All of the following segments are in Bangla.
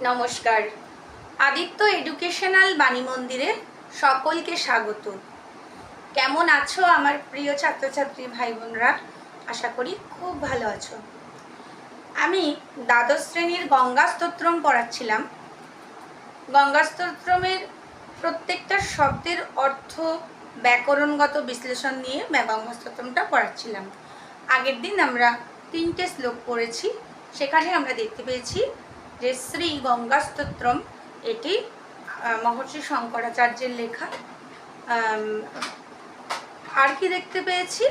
নমস্কার। আদিত্য এডুকেশনাল বাণী মন্দিরে সকলকে স্বাগত। কেমন আছো আমার প্রিয় ছাত্রছাত্রী ভাই বোনরা? আশা করি খুব ভালো আছো। আমি দ্বাদশ শ্রেণীর গঙ্গা স্তোত্রম পড়াচ্ছিলাম। গঙ্গা স্তোত্রমের প্রত্যেকটা শব্দের অর্থ, ব্যাকরণগত বিশ্লেষণ নিয়ে গঙ্গা স্তোত্রমটা পড়াচ্ছিলাম। আগের দিন আমরা 3টে শ্লোক পড়েছি। সেখানে আমরা দেখতে পেয়েছি যে শ্রী গঙ্গা স্তোত্রম এটি মহর্ষি শঙ্করাচার্যের লেখা। আর কি দেখতে পেয়েছি,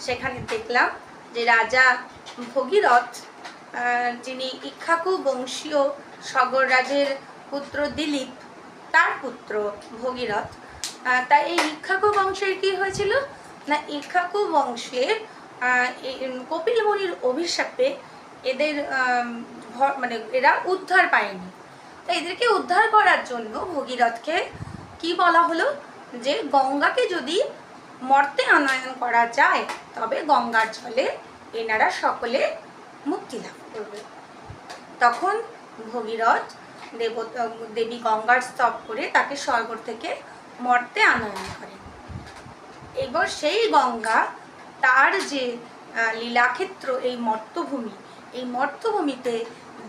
সেখানে দেখলাম যে রাজা ভগীরথ, যিনি ইক্ষ্বাকু বংশীয় সগররাজের পুত্র দিলীপ, তার পুত্র ভগীরথ। তাই এই ইক্ষ্বাকু বংশের কি হয়েছিল না, ইক্ষ্বাকু বংশের কপিল মুনির অভিশাপে এদের মানে এরা উদ্ধার পায়নি। তাই এদেরকে উদ্ধার করার জন্য ভগীরথকে কি বলা হলো যে গঙ্গাকে যদি মর্তে আনয়ন করা যায় তবে গঙ্গার জলে এনারা সকলে মুক্তি লাভ করবে। তখন ভগীরথ দেবী গঙ্গার স্তব করে তাকে স্বর্গ থেকে মর্তে আনয়ন করেন। এবার সেই গঙ্গা তার যে লীলাক্ষেত্র, এই মর্তভূমি, এই মর্তভূমিতে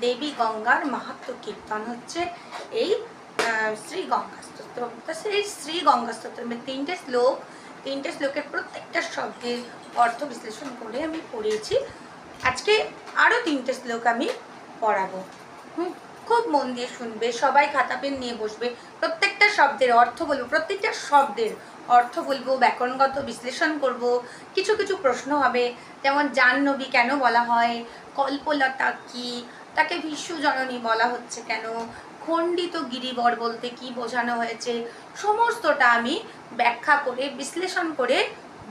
দেবী গঙ্গার মাহাত্ম্য কীর্তন হচ্ছে এই শ্রী গঙ্গা স্তোত্র। সেই শ্রী গঙ্গা স্তোত্রের 3টে শ্লোক, 3টে শ্লোকের প্রত্যেকটা শব্দের অর্থ বিশ্লেষণ করে আমি পড়িয়েছি। আজকে আরও 3টে শ্লোক আমি পড়াবো। খুব মন দিয়ে শুনবে, সবাই খাতা পেন নিয়ে বসবে। প্রত্যেকটা শব্দের অর্থ বলবো, প্রত্যেকটা শব্দের অর্থ বলবো, ব্যাকরণগত বিশ্লেষণ করব। কিছু কিছু প্রশ্ন হবে, যেমন জাহ্নবী কেন বলা হয়, কল্পলতা কি, তাকে বিশ্বজননী জননী বলা হচ্ছে কেন, খণ্ডিত গিরিবর বলতে কি বোঝানো হয়েছে, সমস্তটা আমি ব্যাখ্যা করে বিশ্লেষণ করে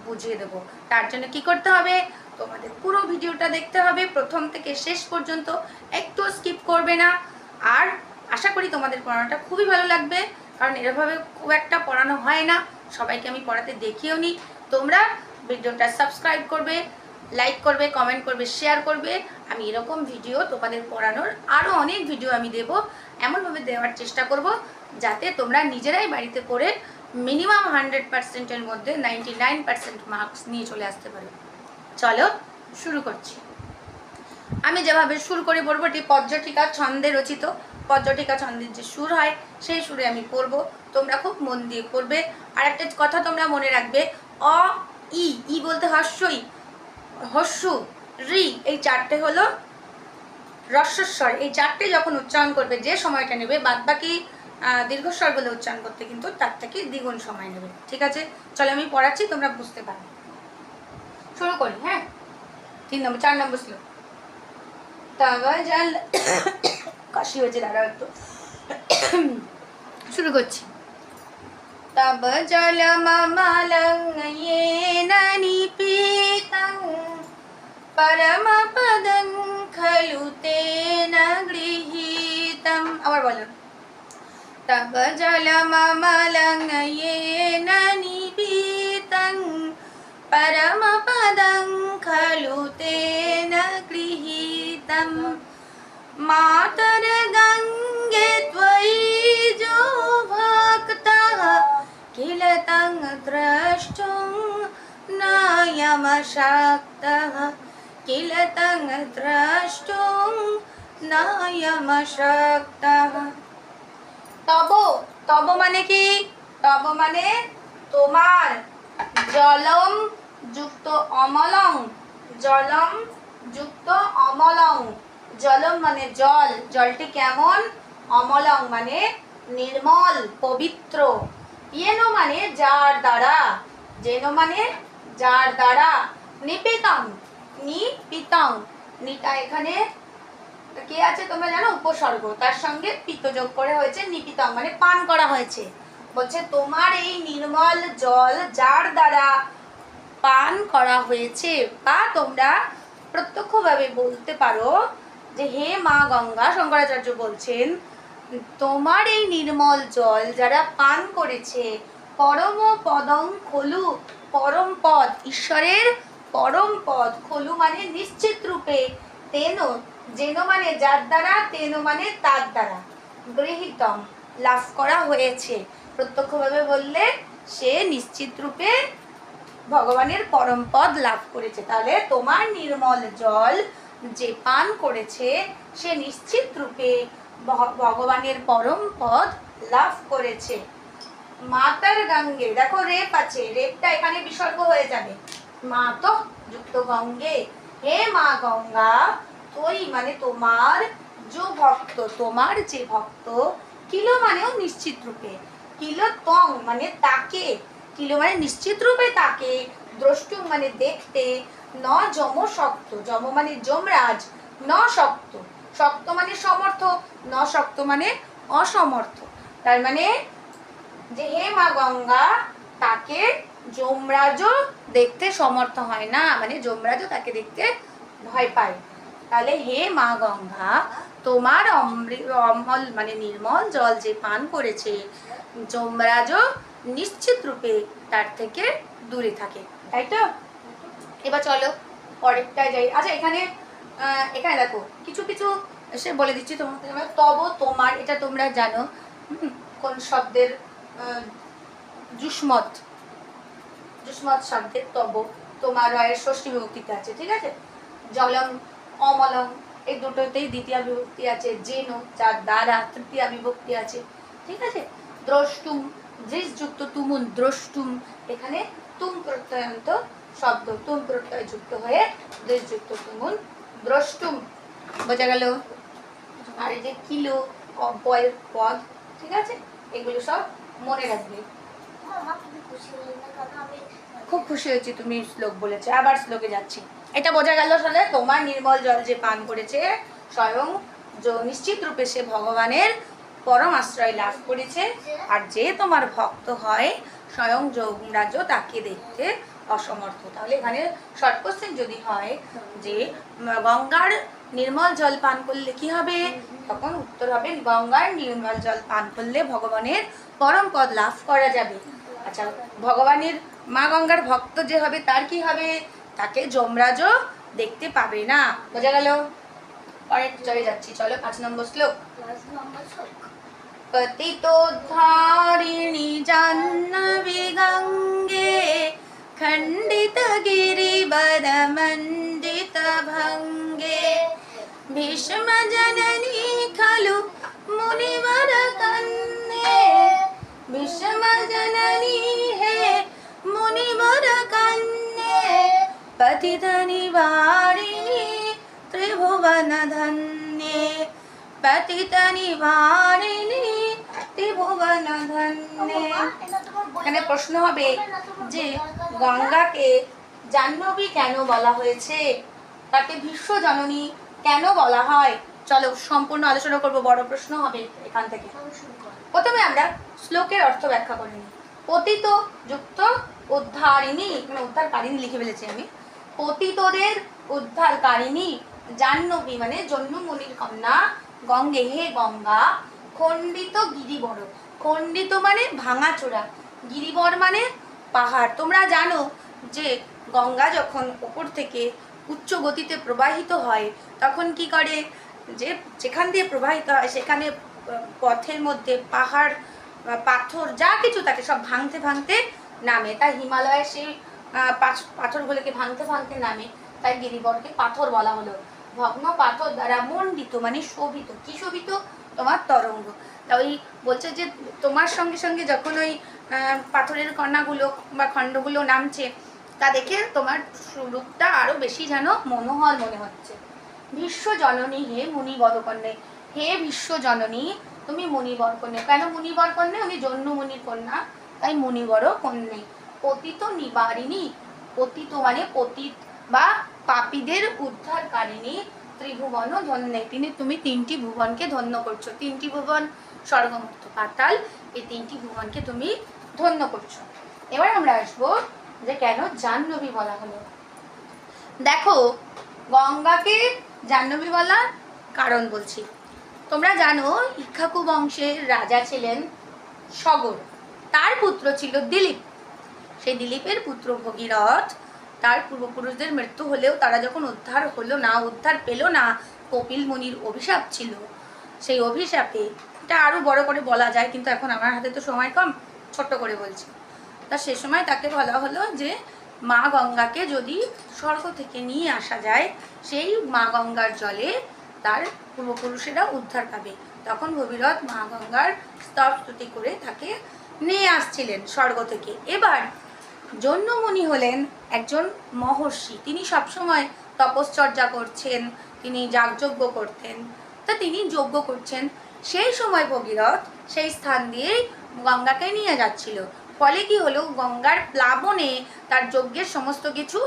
বুঝিয়ে দেবো। তার জন্য কি করতে হবে, তোমাদের পুরো ভিডিওটা দেখতে হবে প্রথম থেকে শেষ পর্যন্ত, একটু স্কিপ করবে না। আর আশা করি তোমাদের পড়ানোটা খুবই ভালো লাগবে, কারণ এরভাবে খুব একটা পড়ানো হয় না, সবাইকে আমি পড়াতে দেখিও নি। তোমরা ভিডিওটা সাবস্ক্রাইব করবে, লাইক করবে, কমেন্ট করবে, শেয়ার করবে। আমি এরকম ভিডিও তোমাদের পড়ানোর আরও অনেক ভিডিও আমি দেব, এমনভাবে দেওয়ার চেষ্টা করব যাতে তোমরা নিজেরাই বাড়িতে পড়ে মিনিমাম 100%-এর মধ্যে 99% মার্কস নিয়ে চলে আসতে পারো। চলো শুরু করছি। আমি যেভাবে শুরু করে পড়বো, এটি পদ্যটিকা ছন্দে রচিত। পদ্যটিকা ছন্দের যে সুর হয় সেই সুরে আমি পড়বো, তোমরা খুব মন দিয়ে পড়বে। আর একটা কথা তোমরা মনে রাখবে, অ ই, ই বলতে হস্যই, হস্যু, রি, এই 4টে হলো রস্বস্বর। এই 4টে যখন উচ্চারণ করবে যে সময়টা নেবে, বাদবাকি দীর্ঘস্বরগুলো উচ্চারণ করতে কিন্তু তার থেকে দ্বিগুণ সময় নেবে। ঠিক আছে, চলো আমি পড়াচ্ছি, তোমরা বুঝতে পারবে। শুরু করি। হ্যাঁ, 4 নম্বর শ্লোক। তব জল কাশি হয়েছে, দাঁড়াও একটু, শুরু করছি। তব জলমমলং येन निपीतं परमपदं खलु तेन गृहीतम्। আবার বলো। तब जलममलं येन निपीतं परमपदं खलु तेन गृहीतम्। मातर्गङ्गे त्वयि जो भक्तः किल तं द्रष्टुं नायमशक्तः, किल तं द्रष्टुं नायमशक्तः। তব, তব মানে কি, তব মানে তোমার, জলম যুক্ত অমলং, জলম যুক্ত অমলং, জলম মানে জল, জলটি কেমন, অমলং মানে নির্মল পবিত্র, येन মানে যার দ্বারা, যেন মানে যার দ্বারা, নিপীতং, নিপীতং, নিটা এখানে কি আছে তোমরা জানো, উপসর্গ, তার সঙ্গে পিত যোগ করে হয়েছে নিপীতং মানে পান করা হয়েছে। বলছে তোমার এই নির্মল জল যার দ্বারা পান করা হয়েছে, বা তোমরা প্রত্যক্ষভাবে বলতে পারো যে হে মা গঙ্গা, শঙ্করাচার্য বলছেন তোমার এই নির্মল জল যারা পান করেছে, পরম পদং খলু, পরম পদ, ঈশ্বরের পরম পদ, খলু মানে নিশ্চিত রূপে, তেন যেন মানে যার দ্বারা, তেন মানে তার দ্বারা, গৃহীতম লাভ করা হয়েছে। প্রত্যক্ষভাবে বললে সে নিশ্চিত রূপে ভগবানের পরম পদ লাভ করেছে। তাহলে তোমার নির্মল জল যে পান করেছে সে নিশ্চিত রূপে ভগবানের পরম পদ লাভ করেছে। মাতার গঙ্গে, দেখো রেপ আছে, রেপটা এখানে বিসর্গ হয়ে যাবে। মা তো যুক্ত গঙ্গে, হে মা গঙ্গা, তোই মানে তোমার, যে ভক্ত, তোমার যে ভক্ত, কিলো মানেও নিশ্চিত রূপে, কিলো তং মানে তাকে, কিলো মানে নিশ্চিত রূপে তাকে, দ্রষ্টুম মানে দেখতে, ন যম শক্ত, যম মানে যমরাজ, ন শক্ত, শক্ত মানে সমর্থ, ন শক্ত মানে অসমর্থ। তার মানে যে হে মা গঙ্গা, তাকে যমরাজও দেখতে সমর্থ হয় না, মানে যমরাজও তাকে দেখতে ভয় পায়। তাহলে হে মা গঙ্গা, তোমার অমল মানে নির্মল জল যে পান করেছে যমরাজও নিশ্চিত রূপে তার থেকে দূরে থাকে, তাই তো? এবার চলো পরেরটায় যাই। আচ্ছা এখানে এখানে দেখো কিছু কিছু সে বলে দিচ্ছি তোমাকে। তব, তোমার, এটা তোমরা জানো কোন শব্দের যুষ্মৎ, যুষ্মৎ শব্দের তব, তোমার হয় ষষ্ঠী বিভক্তিতে আছে, ঠিক আছে? জলম, অমলম এই দুটোতেই দ্বিতীয় বিভক্তি আছে, যেন যার দ্বারা তৃতীয় বিভক্তি আছে, ঠিক আছে? দ্রষ্টুম, দৃশ যুক্ত তুমুন, দ্রষ্টুম, এখানে তুম প্রত্যয়ন্ত শব্দ, তুম প্রত্যয় যুক্ত হয়ে দৃশ যুক্ত তুমুন, দ্রষ্টুম, বোঝা গেল? আর এই যে কিলো, অব্যয় পদ, ঠিক আছে? এগুলো সব মনে রাখবে। খুব খুশি হয়েছি তুমি শ্লোক বলেছে, আবার শ্লোকে যাচ্ছি। এটা বোঝা গেল সাথে তোমার নির্মল জল যে পান করেছে স্বয়ং নিশ্চিত রূপে সে ভগবানের পরম আশ্রয় লাভ করেছে, আর যে তোমার ভক্ত হয় স্বয়ং যমরাজ তাকে দেখতে অসমর্থ। তাহলে এখানে শর্ট কোশ্চেন যদি হয় যে গঙ্গার নির্মল জল পান করলে কি হবে, তখন উত্তর হবে গঙ্গার নির্মল জল পান করলে ভগবানের পরম পদ লাভ করা যাবে। আচ্ছা, ভগবানের মা গঙ্গার ভক্ত যে হবে তার কি হবে, তাকে যমরাজও দেখতে পাবে না। বোঝা গেল? পরে চলে যাচ্ছি, চলো 5 নম্বর শ্লোক। পতিতোদ্ধারিণী জাহ্নবী গঙ্গে খণ্ডিত গিরিবর মণ্ডিত ভঙ্গে ভীষ্ম জননী খলু মুনিবর কন্যে, ভীষ্ম জননী হে মুনিবর কন্যে, পতিত নিবারিণী ত্রিভুবন ধন্যে, পতিত নিবারিণী ত্রিভুবন ধন্যে। এখানে প্রশ্ন হবে যে গঙ্গাকে জাহ্নবী কেন বলা হয়েছে, তাকে ভীষ্ম জননী কেন বলা হয়? চলো সম্পূর্ণ আলোচনা করব, বড় প্রশ্ন হবে এখান থেকে। প্রথমে আমরা শ্লোকের অর্থ ব্যাখ্যা করে নিই। পতিত যুক্ত উদ্ধারিণী, উদ্ধারকারিণী লিখে ফেলেছি আমি, পতিতদের উদ্ধারকারিণী জাহ্নবী মানে জন্মমণির কন্যা গঙ্গে, হে গঙ্গা, খণ্ডিত গিরিবর, খণ্ডিত মানে ভাঙাচোরা, গিরিবর মানে পাহাড়। তোমরা জানো যে গঙ্গা যখন ওপর থেকে উচ্চ গতিতে প্রবাহিত হয় তখন কি করে, যে যেখান দিয়ে প্রবাহিত হয় সেখানে পথের মধ্যে পাহাড়, পাথর যা কিছু থাকে সব ভাঙতে ভাঙতে নামে। তাই হিমালয়ের সেই পাথরগুলোকে ভাঙতে ভাঙতে নামে, তাই গিরিবরকে পাথর বলা হলো। ভগ্ন পাথর দ্বারা মণ্ডিত মানে শোভিত, কি শোভিত, তোমার তরঙ্গ। তা ওই বলছে যে তোমার সঙ্গে সঙ্গে যখন ওই পাথরের কণাগুলো বা খণ্ডগুলো নামছে তা দেখে তোমার রূপটা আরো বেশি যেন মনোহর মনে হচ্ছে। ভীষ্ম জননী হে মুনিবর কন্যে, হে ভীষ্ম জননী তুমি মুনিবর কন্যে। কেন মুনিবর কন্যে? উনি জন্মমুনির কন্যা, তাই মুনিবর কন্যে। পতিত নিবারিণী, পতিত মানে পতিত বা পাপীদের উদ্ধারকারিণী, ত্রিভুবন ধন্যে, তুমি 3টি ভুবনকে ধন্য করছো। 3টি ভুবন স্বর্গ মর্ত্য পাতাল, এই 3টি ভুবনকে তুমি ধন্য করছো। এবার আমরা আসবো যে কেন জাহ্নবী বলা হলো। দেখো গঙ্গাকে জাহ্নবী বলার কারণ বলছি। তোমরা জানো ইক্ষ্বাকু বংশের রাজা ছিলেন সগর, তার পুত্র ছিল দিলীপ। সেই দিলীপের পুত্র ভগীরথ, তার পূর্বপুরুষদের মৃত্যু হলেও তারা যখন উদ্ধার হলো না, উদ্ধার পেল না, কপিল মুনির অভিশাপ ছিল, সেই অভিশাপে, এটা আরও বড় করে বলা যায় কিন্তু এখন আমার হাতে তো সময় কম, ছোট্ট করে বলছি। তা সে সময় তাকে বলা হলো যে মা গঙ্গাকে যদি স্বর্গ থেকে নিয়ে আসা যায়, সেই মা গঙ্গার জলে তার পূর্বপুরুষেরা উদ্ধার পাবে। তখন ভগীরথ মা গঙ্গার স্তব স্তুতি করে তাকে নিয়ে আসছিলেন স্বর্গ থেকে। এবার জন্যমুনি হলেন একজন মহর্ষি, তিনি সবসময় তপশ্চর্যা করছেন, তিনি যাগযজ্ঞ করতেন। তা তিনি যজ্ঞ করছেন, সেই সময় ভগীরথ সেই স্থান দিয়েই গঙ্গাকে নিয়ে যাচ্ছিল। ফলে কি হলো, গঙ্গার প্লাবনে তার যজ্ঞের সমস্ত কিছু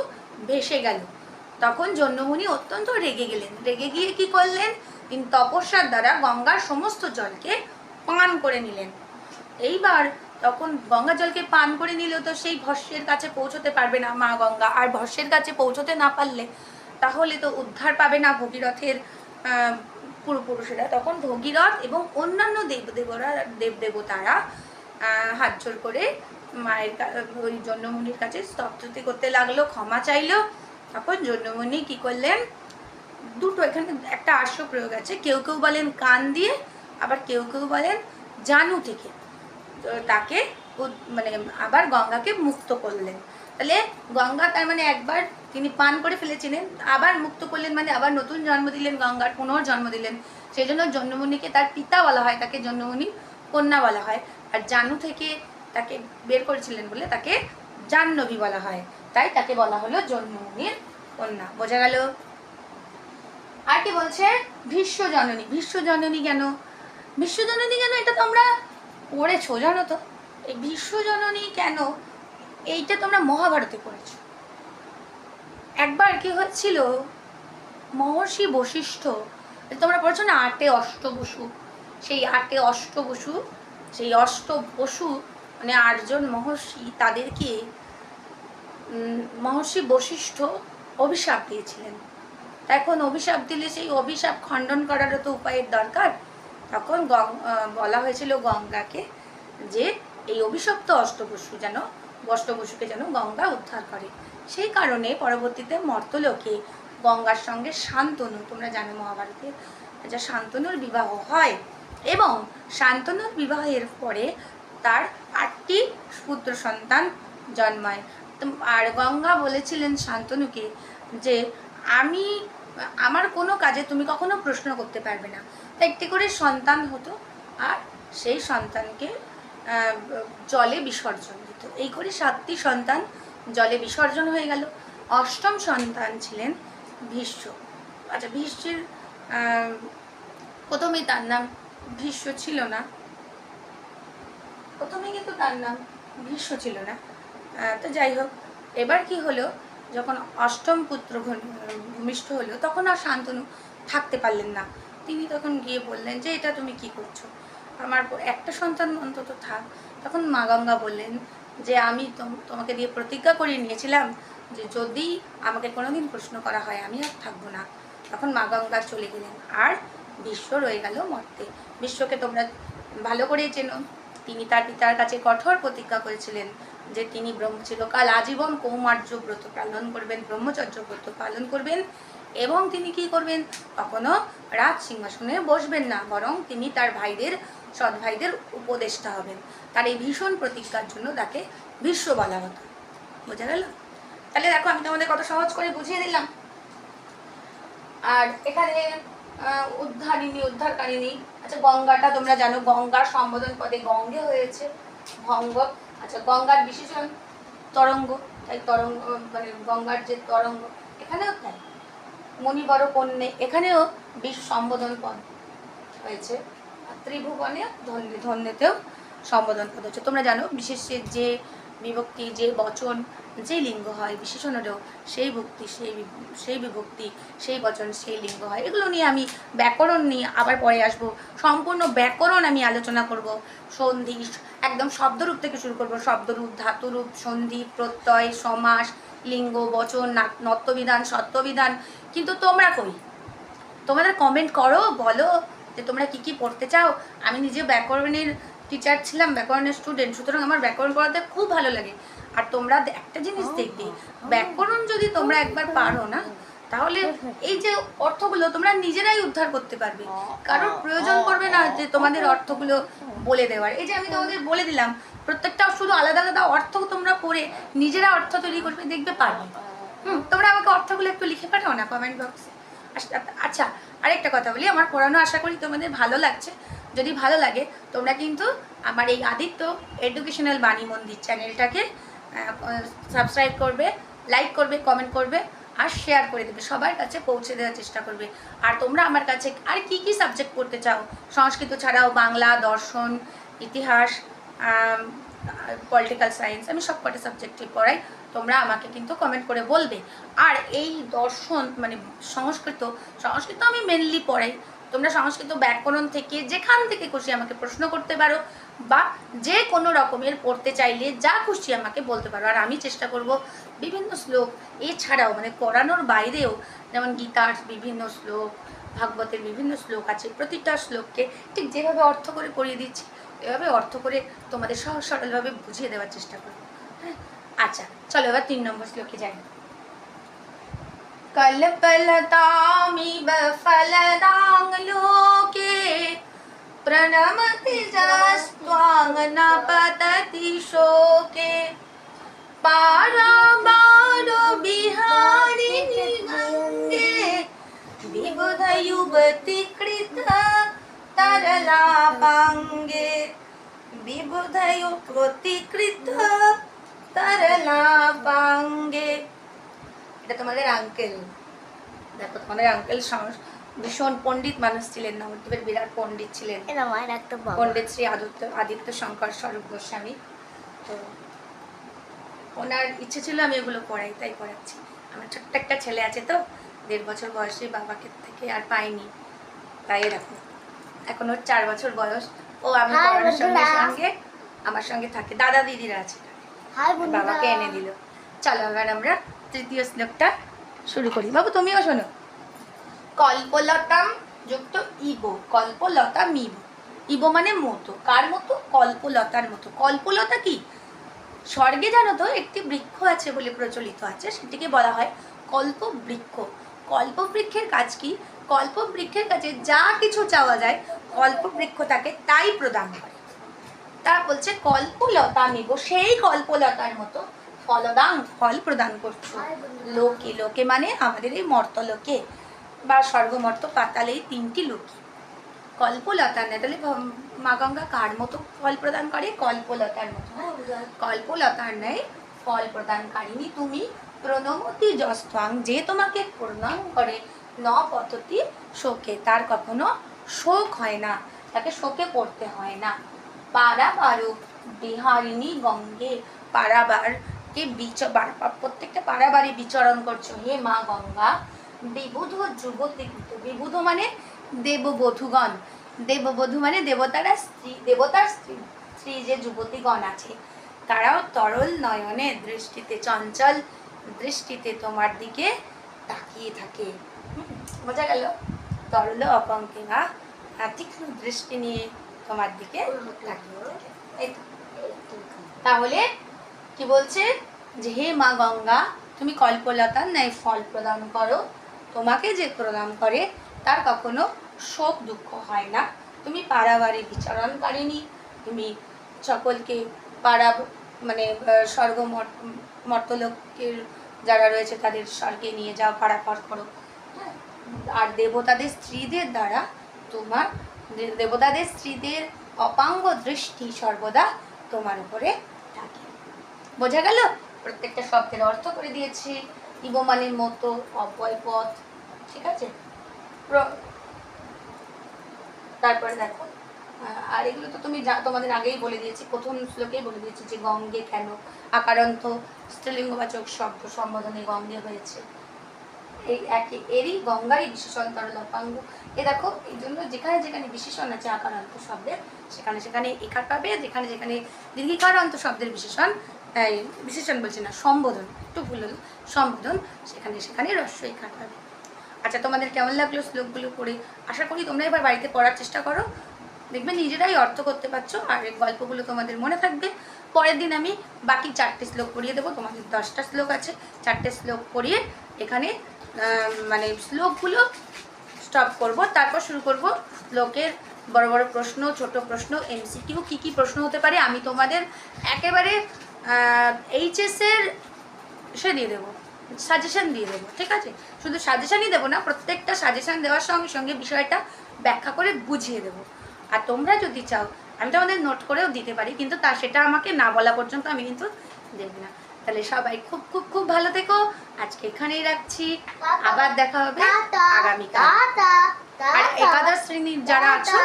ভেসে গেল। তখন জন্যমুনি অত্যন্ত রেগে গেলেন। রেগে গিয়ে কি করলেন, তিনি তপস্যার দ্বারা গঙ্গার সমস্ত জলকে পান করে নিলেন। এইবার তখন গঙ্গা জলকে পান করে নিলেও তো সেই ভস্যের কাছে পৌঁছতে পারবে না মা গঙ্গা, আর ভস্যের কাছে পৌঁছতে না পারলে তাহলে তো উদ্ধার পাবে না ভগীরথের পূর্বপুরুষেরা। তখন ভগীরথ এবং অন্যান্য দেবদেবতারা হাত জোর করে মায়ের ওই জন্যমুনির কাছে স্তবস্তুতি করতে লাগলো, ক্ষমা চাইলো। তখন জন্যমুনি কি করলেন, দুটো এখানে একটা আশ্র প্রয়োগ আছে, কেউ কেউ বলেন কান দিয়ে, আবার কেউ কেউ বলেন জানু থেকে, তাকে মানে আবার গঙ্গাকে মুক্ত করলেন। তাহলে গঙ্গা তার মানে একবার তিনি পান করে ফেলেছিলেন, আবার মুক্ত করলেন, মানে আবার নতুন জন্ম দিলেন, গঙ্গার পুনর্জন্ম দিলেন। সেই জন্য জন্যমুনিকে তার পিতা বলা হয়, তাকে জন্যমুনি কন্যা বলা হয়। আর জানু থেকে তাকে বের করেছিলেন বলে তাকে জাহ্নবী বলা হয়, তাই তাকে বলা হলো জন্যমুনির কন্যা। বোঝা গেল? আর কি বলছে, ভীষ্মজননী। ভীষ্মজননী কেন, ভীষ্মজননী কেন এটা তোমরা পড়েছো জানো তো। এই ভীষ্মজননী কেন, এইটা তোমরা মহাভারতে পড়েছো। একবার কি হচ্ছিল, মহর্ষি বশিষ্ঠ, তোমরা পড়েছো না আটে অষ্টবসু, সেই আটে অষ্টবসু, সেই অষ্টবসু মানে 8 জন মহর্ষি, তাদেরকে মহর্ষি বশিষ্ঠ অভিশাপ দিয়েছিলেন। এখন অভিশাপ দিলে সেই অভিশাপ খণ্ডন করারও তো উপায়ের দরকার। তখন বলা হয়েছিল গঙ্গাকে যে এই অভিশপ্ত অষ্টবসুকে যেন গঙ্গা উদ্ধার করে। সেই কারণে পরবর্তীতে মর্তলোকে গঙ্গার সঙ্গে শান্তনু, তোমরা জানো মহাভারতে যে শান্তনুর বিবাহ হয়, এবং শান্তনুর বিবাহের পরে তার 8টি পুত্র সন্তান জন্মায়। আর গঙ্গা বলেছিলেন শান্তনুকে যে আমার কোনো কাজে তুমি কখনো প্রশ্ন করতে পারবে না। তাই একটি করে সন্তান হতো, আর সেই সন্তানকে জলে বিসর্জন দিত। এই করে 7টি সন্তান জলে বিসর্জন হয়ে গেল। 8ম সন্তান ছিলেন ভীষ্ম। আচ্ছা, ভীষ্মের প্রথমেই তার নাম ভীষ্ম ছিল না, প্রথমে কিন্তু তার নাম ভীষ্ম ছিল না। তো যাই হোক, এবার কি হলো, যখন 8ম পুত্র ভূমিষ্ঠ হলো, তখন আর শান্তনু থাকতে পারলেন না। তিনি তখন গিয়ে বললেন যে এটা তুমি কি করছো, আমার একটা সন্তান অন্তত থাক। তখন মা গঙ্গা বললেন যে আমি তোমাকে দিয়ে প্রতিজ্ঞা করিয়ে নিয়েছিলাম যে যদি আমাকে কোনোদিন প্রশ্ন করা হয় আমি আর থাকবো না। তখন মা গঙ্গা চলে গেলেন, আর বিশ্ব রয়ে গেল মর্তে। বিশ্বকে তোমরা ভালো করেই চেনো, তিনি তার পিতার কাছে কঠোর প্রতিজ্ঞা করেছিলেন যে তিনি চিরকাল আজীবন কৌমার্য ব্রত পালন করবেন, ব্রহ্মচর্য ব্রত পালন করবেন, এবং তিনি কি করবেন, কখনো রাজ সিংহাসনে বসবেন না, বরং তিনি তার সৎ ভাইদের উপদেষ্টা হবেন। তার এই ভীষণ প্রতিজ্ঞার জন্য তাকে ভীষ্ম বলা হতো। বোঝা গেল? তাহলে দেখো, আমি তোমাদের কত সহজ করে বুঝিয়ে দিলাম। আর এখানে উদ্ধারকারিণী। আচ্ছা, গঙ্গাটা তোমরা জানো, গঙ্গার সম্বোধন পদে গঙ্গে হয়েছে ভঙ্গ। আচ্ছা, গঙ্গার বিশেষণ তরঙ্গ, তাই তরঙ্গ মানে গঙ্গার যে তরঙ্গ, এখানেও তাই মণিবর কন্যে, এখানেও সম্বোধন পদ হয়েছে। ত্রিভুবনে ধন্যতেও সম্বোধন পদ হচ্ছে। তোমরা জানো, বিশেষের যে বিভক্তি, যে বচন, যে লিঙ্গ হয়, বিশেষণেরও সেই ভক্তি, সেই বিভক্তি, সেই বচন, সেই লিঙ্গ হয়। এগুলো নিয়ে আমি ব্যাকরণ নিয়ে আবার পরে আসবো। সম্পূর্ণ ব্যাকরণ আমি আলোচনা করব। সন্ধি একদম শব্দরূপ থেকে শুরু করব, শব্দরূপ, ধাতুরূপ, সন্ধি, প্রত্যয়, সমাস, লিঙ্গ, বচন, নত্যবিধান, সত্যবিধান। কিন্তু তোমরা কই, তোমাদের কমেন্ট করো, বলো যে তোমরা কি কি পড়তে চাও। আমি নিজে ব্যাকরণের টিচার ছিলাম, ব্যাকরণের স্টুডেন্ট, সুতরাং আমার ব্যাকরণ পড়াতে খুব ভালো লাগে। আর তোমরা একটা জিনিস দেখবে, ব্যাকরণ যদি তোমরা একবার পারো না, তাহলে এই যে অর্থগুলো তোমরা নিজেরাই উদ্ধার করতে পারবে, কারোর প্রয়োজন পড়বে না যে তোমাদের অর্থগুলো বলে দেওয়ার। এই যে আমি তোমাদের বলে দিলাম, প্রত্যেকটা শুধু আলাদা আলাদা অর্থ তোমরা পড়ে নিজেরা অর্থ তৈরি করবে, দেখবে পারবে। তোমরা আমাকে অর্থগুলো একটু লিখে পাঠাও না কমেন্ট বক্সে। আচ্ছা, আরেকটা কথা বলি, আমার পড়ানো আশা করি তোমাদের ভালো লাগছে। যদি ভালো লাগে তোমরা কিন্তু আমার এই আদিত্য এডুকেশনাল বাণী মন্দির চ্যানেলটাকে সাবস্ক্রাইব করবে, লাইক করবে, কমেন্ট করবে আর শেয়ার করে দেবে, সবার কাছে পৌঁছে দেওয়ার চেষ্টা করবে। আর তোমরা আমার কাছে আর কি কি সাবজেক্ট পড়তে চাও, সংস্কৃত ছাড়াও বাংলা, দর্শন, ইতিহাস, পলিটিক্যাল সায়েন্স, আমি সব কটা সাবজেক্টই পড়াই। তোমরা আমাকে কিন্তু কমেন্ট করে বলবে। আর এই দর্শন মানে সংস্কৃত আমি মেনলি পড়াই। তোমরা সংস্কৃত ব্যাকরণ থেকে যেখান থেকে খুশি আমাকে প্রশ্ন করতে পারো, বা যে কোনো রকমের পড়তে চাইলে যা খুশি আমাকে বলতে পারো। আর আমি চেষ্টা করব বিভিন্ন শ্লোক এছাড়াও মানে পড়ানোর বাইরেও, যেমন গীতার বিভিন্ন শ্লোক, ভাগবতের বিভিন্ন শ্লোক আছে, প্রতিটা শ্লোককে ঠিক যেভাবে অর্থ করে পড়িয়ে দিচ্ছি এভাবে অর্থ করে তোমাদের সহজ সরলভাবে বুঝিয়ে দেওয়ার চেষ্টা করবো। হ্যাঁ, আচ্ছা চলো এবার 3 নম্বর শ্লোকে যাই। কল্পলতামিব ফলদাং লোকে প্রণমতি যস্ত্বাং ন পততি শোকে পারাবার বিহারিণী গঙ্গে বিবুধ যুবতী কৃত তরলাপাঙ্গে বিবুধ যুবতী কৃত তরলাপাঙ্গে। এটা তোমাদের আঙ্কেল, দেখো তোমাদের আঙ্কেল ভীষণ পণ্ডিত মানুষ ছিলেন, নবদ্বীপের বিরাট পণ্ডিত ছিলেন, পণ্ডিত শ্রী আদিত্য শঙ্কর স্বরূপ গোস্বামী। তো ওনার ইচ্ছে ছিল আমি এগুলো পড়াই, তাই পড়াচ্ছি। আমার ছোট্ট একটা ছেলে আছে, তো 1.5 বছর বয়সী, বাবাকে থেকে আর পাইনি, তাই দেখো এখন ওর 4 বছর বয়স। ও আমি পড়ানোর সঙ্গে সঙ্গে আমার সঙ্গে থাকে, দাদা দিদিরা আছে, বাবাকে এনে দিল। চলো এবার আমরা 3য় শ্লোকটা শুরু করি। বাবু তুমিও শোনো। কল্পলতাম যুক্ত ইবো, কল্পলতাম ইবো। ইবো মানে মতো, কার মতো? কল্পলতার মতো। কল্পলতা কি? স্বর্গে জানো তো একটি বৃক্ষ আছে বলে প্রচলিত আছে, সেটিকে বলা হয় কল্পবৃক্ষ। কল্পবৃক্ষের কাজ কি? কল্পবৃক্ষের কাছে যা কিছু চাওয়া যায় কল্পবৃক্ষ তাকে তাই প্রদান করে। তারা বলছে কল্পলতামিব, সেই কল্পলতার মতো ফলদাং, ফল প্রদান করছো। লোকে, লোকে মানে আমাদের এই মর্তলোকে বা স্বর্গমর্ত পাতাল, এই 3টি লোকে। কল্পলতা নেই, তাহলে মা গঙ্গা কার মতো ফল প্রদান করে? কল্পলতার মতো। কল্পলতার নেই ফল প্রদানকারিণী তুমি, প্রণমতি যস্ত্বাং, যে তোমাকে প্রণাম করে, ন পততি শোকে, তার কখনো শোক হয় না, তাকে শোকে পড়তে হয় না। পারাবারো বিহারিণী গঙ্গে, পারাবার কে প্রত্যেকটা পারাবারে বিচরণ করছো হে মা গঙ্গা। বিবুধ যুবতী, বিবুধ মানে দেববধূগণ, দেববধূ মানে দেবতারা স্ত্রী, দেবতার স্ত্রী, স্ত্রী যে যুবতীগণ আছে তারাও তরল নয়নে দৃষ্টিতে, চঞ্চল দৃষ্টিতে তোমার দিকে তাকিয়ে থাকে। বোঝা গেল? তরল অপঙ্কিমা তীক্ষ্ণ দৃষ্টি নিয়ে তোমার দিকে তাকিয়ে থাকে। তাহলে কি বলছে? যে হে মা গঙ্গা, তুমি কল্পলতার ন্যায় ফল প্রদান করো, তোমাকে যে প্রদান করে তার কখনো শোক দুঃখ হয় না। তুমি পারাবারে বিচরণকারিণী, তুমি সকলকে পারা মানে স্বর্গ মর্তলোকের যারা রয়েছে তাদের স্বর্গে নিয়ে যাও, পারাপার করো। আর দেবতাদের স্ত্রীদের দ্বারা তোমার, দেবতাদের স্ত্রীদের অপাঙ্গ দৃষ্টি সর্বদা তোমার উপরে থাকে। বোঝা গেল? প্রত্যেকটা শব্দের অর্থ করে দিয়েছি। ইব মানের মতো, অব্যয় পথ, ঠিক আছে। তারপরে দেখো, আর এগুলো তো তুমি তোমাদের আগেই বলে দিয়েছি, প্রথম শ্লোকেই বলে দিয়েছি যে গঙ্গে কেন আকারান্ত স্ত্রীলিঙ্গবাচক শব্দ সম্বোধনে গঙ্গে হয়েছে। এই একই এরই গঙ্গারই বিশেষণ তরল অপাঙ্গ। এ দেখো, এই জন্য যেখানে যেখানে বিশেষণ আছে আকারান্ত শব্দের সেখানে সেখানে একার পাবে, যেখানে যেখানে দীর্ঘিকারান্ত শব্দের বিশেষণ, বিশেষণ বলছি না, সম্বোধন, একটু ভুল হলো, সম্বোধন, সেখানে সেখানে হ্রস্ব একার পাবে। আচ্ছা, তোমাদের কেমন লাগলো শ্লোকগুলো পড়ে? আশা করি তোমরা এবার বাড়িতে পড়ার চেষ্টা করো, দেখবে নিজেরাই অর্থ করতে পারছো আর গল্পগুলো তোমাদের মনে থাকবে। পরের দিন আমি বাকি 4টে শ্লোক পড়িয়ে দেবো। তোমাদের 10টা শ্লোক আছে, 4টে শ্লোক পড়িয়ে এখানে মানে শ্লোকগুলো স্টপ করব, তারপর শুরু করব শ্লোকের বড় বড় প্রশ্ন, ছোট প্রশ্ন, এমসিকিউ, কী প্রশ্ন হতে পারে আমি তোমাদের একেবারে এইচএসের সে দিয়ে দেবো, সাজেশান দিয়ে দেবো, ঠিক আছে? শুধু সাজেশানই দেবো না, প্রত্যেকটা সাজেশান দেওয়ার সঙ্গে সঙ্গে বিষয়টা ব্যাখ্যা করে বুঝিয়ে দেবো। আর তোমরা যদি চাও আমি তোমাদের নোট করেও দিতে পারি, কিন্তু সেটা আমাকে না বলা পর্যন্ত আমি কিন্তু দেব না। তাহলে সবাই খুব খুব খুব ভালো থেকো, আজকে এখানেই রাখছি, আবার দেখা হবে আগামীকাল। আর একাদশ শ্রেণীর যারা আছো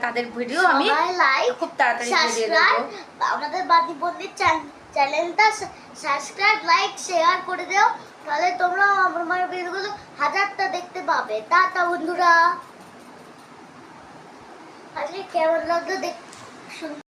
তাদের ভিডিও আমি খুব তাড়াতাড়ি দিয়ে দেবো। আমাদের বাদি বন্ধুর চ্যানেলটা সাবস্ক্রাইব, লাইক, শেয়ার করে দাও, তাহলে তোমরা আমার ভিডিওগুলো হাজারটা দেখতে পাবে। টাটা বন্ধুরা, আজকে কেমন লাগলো দেখ।